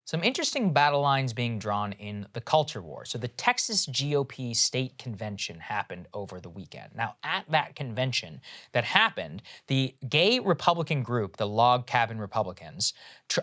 Some interesting battle lines being drawn in the culture war. So the Texas GOP state convention happened over the weekend. Now, at that convention that happened, the gay Republican group, the Log Cabin Republicans,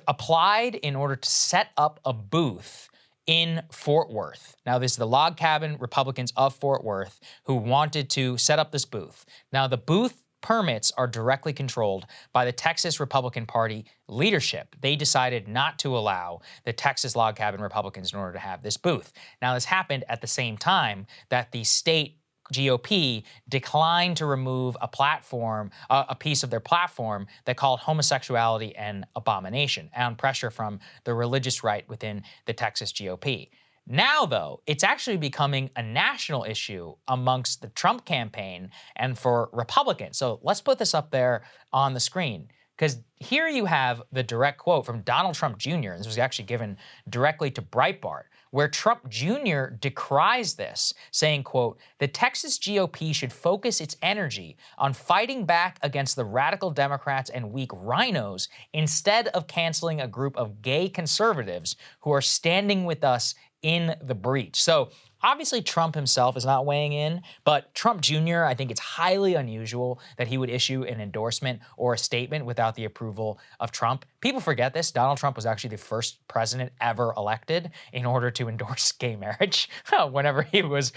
applied in order to set up a booth in Fort Worth. Now, this is the Log Cabin Republicans of Fort Worth who wanted to set up this booth. Now, the booth permits are directly controlled by the Texas Republican Party leadership. They decided not to allow the Texas Log Cabin Republicans in order to have this booth. Now, this happened at the same time that the state GOP declined to remove a piece of their platform that called homosexuality an abomination, on pressure from the religious right within the Texas GOP. Now, though, it's actually becoming a national issue amongst the Trump campaign and for Republicans. So let's put this up there on the screen, because here you have the direct quote from Donald Trump Jr. This was actually given directly to Breitbart, where Trump Jr. decries this, saying, quote, "The Texas GOP should focus its energy on fighting back against the radical Democrats and weak rhinos instead of canceling a group of gay conservatives who are standing with us in the breach." So obviously Trump himself is not weighing in, but Trump Jr., I think it's highly unusual that he would issue an endorsement or a statement without the approval of Trump. People forget this. Donald Trump was actually the first president ever elected in order to endorse gay marriage whenever he was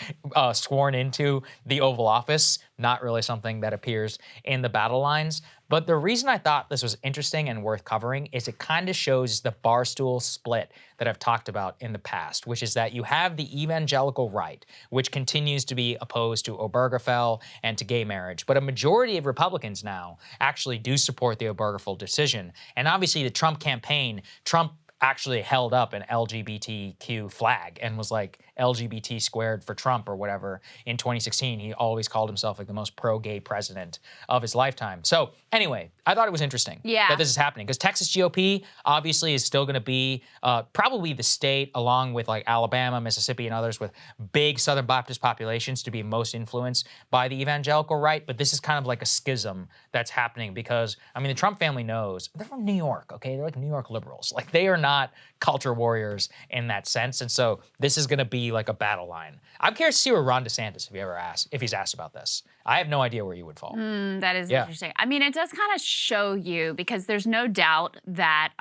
sworn into the Oval Office. Not really something that appears in the battle lines. But the reason I thought this was interesting and worth covering is it kind of shows the barstool split that I've talked about in the past, which is that you have the evangelical right, which continues to be opposed to Obergefell and to gay marriage. But a majority of Republicans now actually do support the Obergefell decision. And obviously the Trump campaign, Trump actually held up an LGBTQ flag and was like LGBT squared for Trump or whatever in 2016. He always called himself like the most pro-gay president of his lifetime. So anyway, I thought it was interesting that this is happening, because Texas GOP obviously is still going to be probably the state, along with like Alabama, Mississippi, and others with big Southern Baptist populations, to be most influenced by the evangelical right. But this is kind of like a schism that's happening because, I mean, the Trump family knows they're from New York, okay? They're like New York liberals. Like, they are not culture warriors in that sense. And so this is going to be like a battle line. I'm curious to see where Ron DeSantis, if he's asked about this. I have no idea where you would fall. That is interesting. I mean, it does kind of show you, because there's no doubt that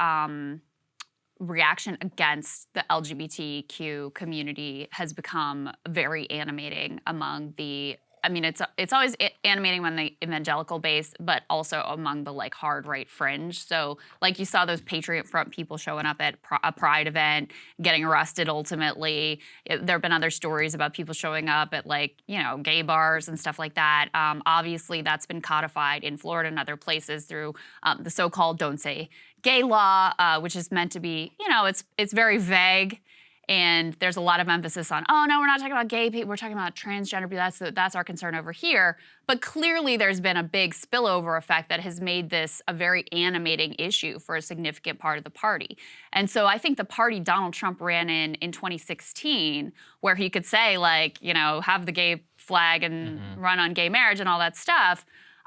reaction against the LGBTQ community has become very animating among the, I mean, it's always animating on the evangelical base, but also among the like hard right fringe. So like you saw those Patriot Front people showing up at a Pride event, getting arrested ultimately. There have been other stories about people showing up at like, you know, gay bars and stuff like that. Obviously that's been codified in Florida and other places through the so-called Don't Say Gay law, which is meant to be, you know, it's very vague. And there's a lot of emphasis on, oh, no, we're not talking about gay people, we're talking about transgender people, that's our concern over here. But clearly there's been a big spillover effect that has made this a very animating issue for a significant part of the party. And so I think the party Donald Trump ran in 2016, where he could say, like, you know, have the gay flag and run on gay marriage and all that stuff,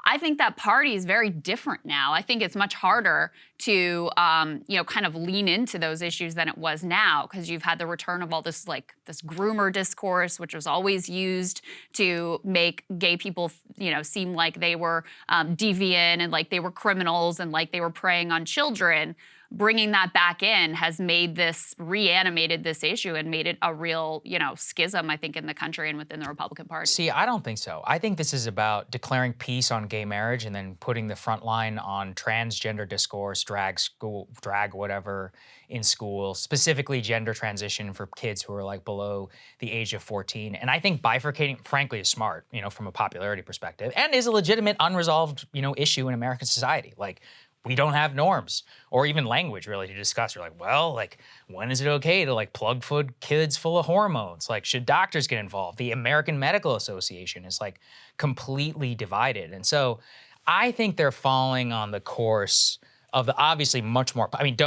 I think that party is very different now. I think it's much harder to, you know, kind of lean into those issues than it was now, because you've had the return of all this, like, this groomer discourse, which was always used to make gay people, you know, seem like they were deviant and like they were criminals and like they were preying on children. Bringing that back in has made this, reanimated this issue and made it a real, you know, schism, I think, in the country and within the Republican Party. See, I don't think so. I think this is about declaring peace on gay marriage and then putting the front line on transgender discourse, drag whatever in school, specifically gender transition for kids who are like below the age of 14. And I think bifurcating, frankly, is smart, you know, from a popularity perspective, and is a legitimate unresolved, you know, issue in American society. Like, we don't have norms or even language really to discuss. You're like, well, like, when is it okay to like plug kids full of hormones? Like, should doctors get involved? The American Medical Association is like completely divided. And so I think they're falling on the course of the obviously much more, I mean,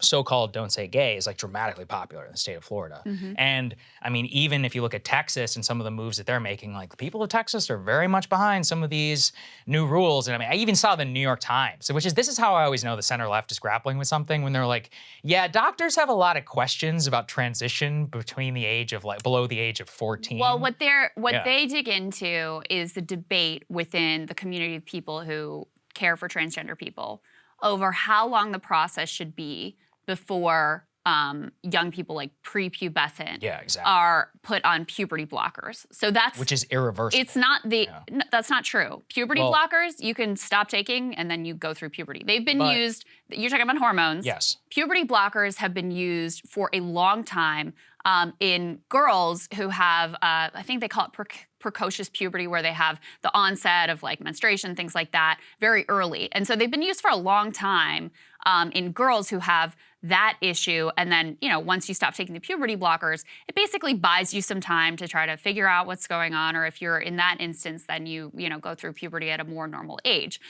so-called Don't Say Gay is like dramatically popular in the state of Florida. And I mean, even if you look at Texas and some of the moves that they're making, like the people of Texas are very much behind some of these new rules. And I mean, I even saw the New York Times, this is how I always know the center left is grappling with something, when they're like, yeah, doctors have a lot of questions about transition between the age of below the age of 14. Well, what they dig into is the debate within the community of people who care for transgender people over how long the process should be before young people like prepubescent are put on puberty blockers. So which is irreversible. It's not that's not true. Puberty blockers you can stop taking and then you go through puberty. They've been used. You're talking about hormones. Yes. Puberty blockers have been used for a long time in girls who have I think they call it precocious puberty, where they have the onset of like menstruation, things like that, very early. And so they've been used for a long time in girls who have that issue. And then, once you stop taking the puberty blockers, it basically buys you some time to try to figure out what's going on. Or if you're in that instance, then you go through puberty at a more normal age.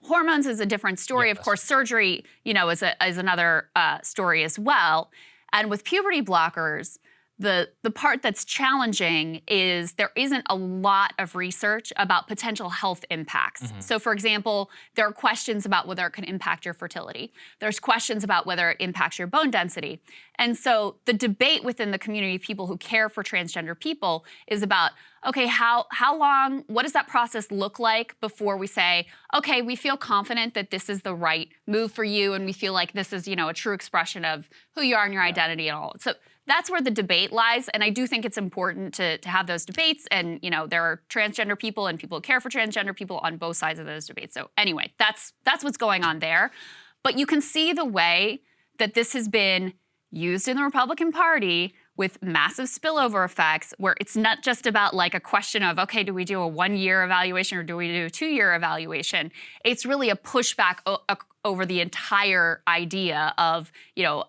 Hormones is a different story. Of course, surgery, is another story as well. And with puberty blockers, the part that's challenging is there isn't a lot of research about potential health impacts. So for example, there are questions about whether it can impact your fertility. There's questions about whether it impacts your bone density. And so the debate within the community of people who care for transgender people is about, okay, how long, what does that process look like before we say, okay, we feel confident that this is the right move for you and we feel like this is, a true expression of who you are and your identity and all. So that's where the debate lies, and I do think it's important to have those debates. And there are transgender people and people who care for transgender people on both sides of those debates. So anyway, that's what's going on there. But you can see the way that this has been used in the Republican Party with massive spillover effects, where it's not just about like a question of, okay, do we do a 1-year evaluation or do we do a 2-year evaluation? It's really a pushback over the entire idea of,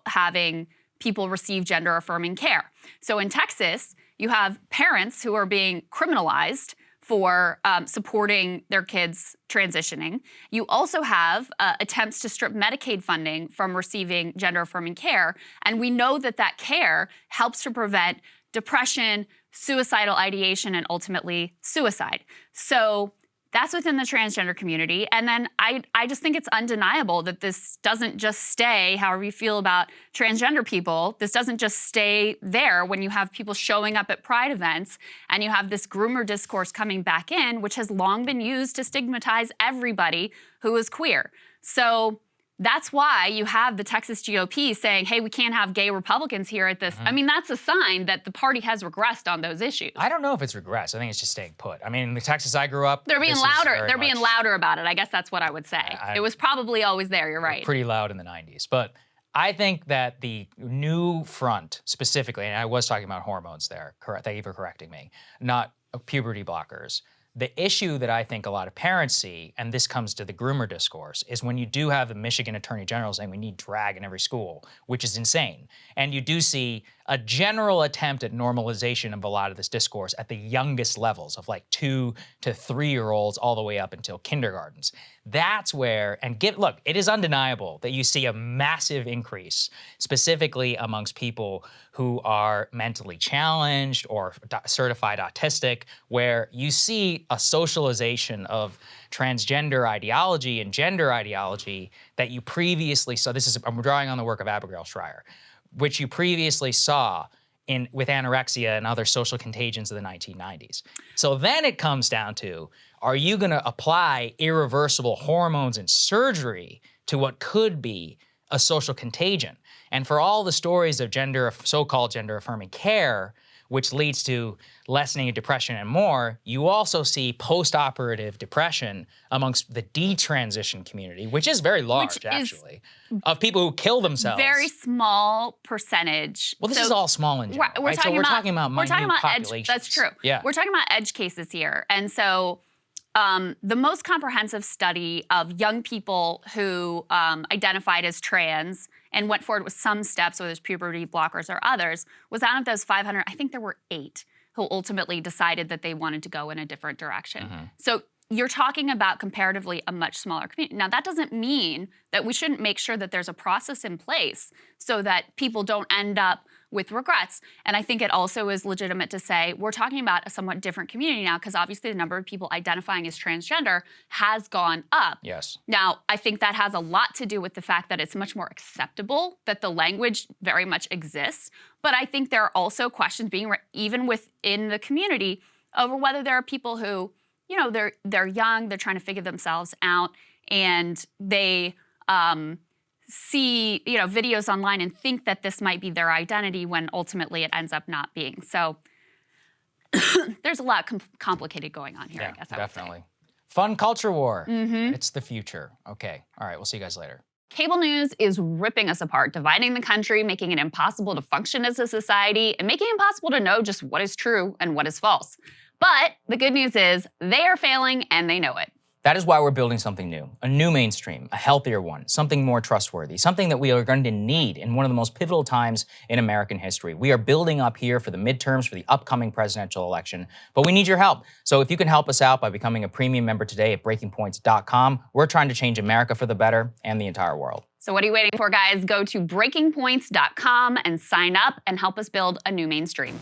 having people receive gender-affirming care. So in Texas, you have parents who are being criminalized for supporting their kids transitioning. You also have attempts to strip Medicaid funding from receiving gender-affirming care, and we know that that care helps to prevent depression, suicidal ideation, and ultimately suicide. So that's within the transgender community. And then I just think it's undeniable that this doesn't just stay, however you feel about transgender people, this doesn't just stay there when you have people showing up at pride events and you have this groomer discourse coming back in, which has long been used to stigmatize everybody who is queer. So that's why you have the Texas GOP saying, hey, we can't have gay Republicans here at this. I mean, that's a sign that the party has regressed on those issues. I don't know if it's regressed. I think it's just staying put. I mean, in the Texas I grew up, they're being louder. They're being louder about it. I guess that's what I would say. It was probably always there. You're right. Pretty loud in the 90s. But I think that the new front specifically, and I was talking about hormones there, thank you for correcting me, not puberty blockers. The issue that I think a lot of parents see, and this comes to the groomer discourse, is when you do have the Michigan Attorney General saying we need drag in every school, which is insane. And you do see a general attempt at normalization of a lot of this discourse at the youngest levels of like 2 to 3-year-olds all the way up until kindergartens. That's where, look, it is undeniable that you see a massive increase, specifically amongst people who are mentally challenged or certified autistic, where you see a socialization of transgender ideology and gender ideology that you previously saw. I'm drawing on the work of Abigail Schreier, which you previously saw with anorexia and other social contagions of the 1990s. So then it comes down to, are you going to apply irreversible hormones and surgery to what could be a social contagion? And for all the stories of so-called gender-affirming care, which leads to lessening of depression and more, you also see post-operative depression amongst the detransition community, which is very large, actually, of people who kill themselves. Very small percentage. Well, this is all small in general, right? So we're talking about minute populations. That's true. Yeah. We're talking about edge cases here. And so the most comprehensive study of young people who identified as trans and went forward with some steps, whether it's puberty blockers or others, was out of those 500, I think there were 8 who ultimately decided that they wanted to go in a different direction. So you're talking about comparatively a much smaller community. Now, that doesn't mean that we shouldn't make sure that there's a process in place so that people don't end up with regrets. And I think it also is legitimate to say we're talking about a somewhat different community now, because obviously the number of people identifying as transgender has gone up. Yes. Now, I think that has a lot to do with the fact that it's much more acceptable, that the language very much exists. But I think there are also questions being even within the community over whether there are people who, you know, they're young, they're trying to figure themselves out, and they see, you know, videos online and think that this might be their identity when ultimately it ends up not being. So there's a lot complicated going on here, I guess I would say. Definitely. Fun culture war. It's the future. Okay. All right. We'll see you guys later. Cable news is ripping us apart, dividing the country, making it impossible to function as a society, and making it impossible to know just what is true and what is false. But the good news is they are failing and they know it. That is why we're building something new, a new mainstream, a healthier one, something more trustworthy, something that we are going to need in one of the most pivotal times in American history. We are building up here for the midterms, for the upcoming presidential election, but we need your help. So if you can help us out by becoming a premium member today at breakingpoints.com, we're trying to change America for the better and the entire world. So what are you waiting for, guys? Go to breakingpoints.com and sign up and help us build a new mainstream.